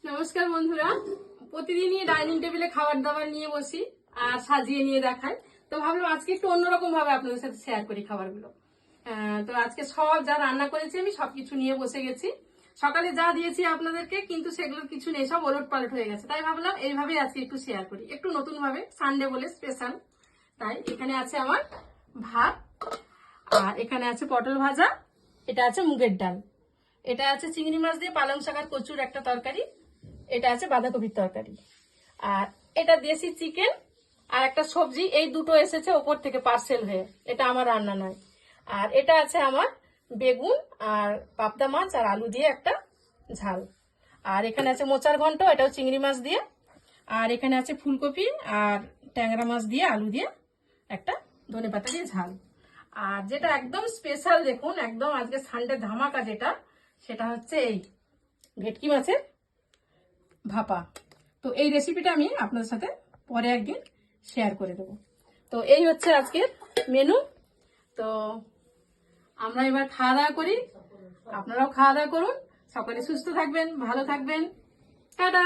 নমস্কার বন্ধুরা, প্রতিদিনই ডাইনিং টেবিলে খাবার দাবার নিয়ে বসি আর সাজিয়ে নিয়ে দেখাই। তো ভাবলাম আজকে একটু অন্যরকম ভাবে আপনাদের সাথে শেয়ার করি খাবারগুলো। তো আজকে সব যা রান্না করেছি আমি সবকিছু নিয়ে বসে গেছি। সকালে যা দিয়েছি আপনাদেরকে কিন্তু সেগুলোর কিছু নেই, সব ওলট পালট হয়ে গেছে। তাই ভাবলাম এইভাবে আজকে একটু শেয়ার করি, একটু নতুন ভাবে, সানডে বলে স্পেশাল। তাই এখানে আছে আমার ভাত, আর এখানে আছে পটল ভাজা, এটা আছে মুগের ডাল, এটা আছে চিংড়ি মাছ দিয়ে পালং শাক আর কচুর একটা তরকারি, এটা আছে বাঁধাকপির তরকারি, আর এটা দেশি চিকেন আর একটা সবজি। এই দুটো এসেছে ওপর থেকে পার্সেল হয়ে, এটা আমার রান্না নয়। আর এটা আছে আমার বেগুন আর পাবদা মাছ আর আলু দিয়ে একটা ঝাল। আর এখানে আছে মোচার ঘন্ট, এটাও চিংড়ি মাছ দিয়ে। আর এখানে আছে ফুলকপি আর ট্যাংরা মাছ দিয়ে আলু দিয়ে একটা ধনেপাতা দিয়ে ঝাল। আর যেটা একদম স্পেশাল, দেখুন একদম আজকে সানডে ধামাকা যেটা, সেটা হচ্ছে এই ভেটকি মাছের ভাপা। তো এই রেসিপিটা আমি আপনাদের সাথে পরে একদিন শেয়ার করে দেবো। তো এই হচ্ছে আজকের মেনু। তো আমরা এবার খাওয়া দাওয়া করি, আপনারাও খাওয়া দাওয়া করুন। সকলে সুস্থ থাকবেন, ভালো থাকবেন। টাটা।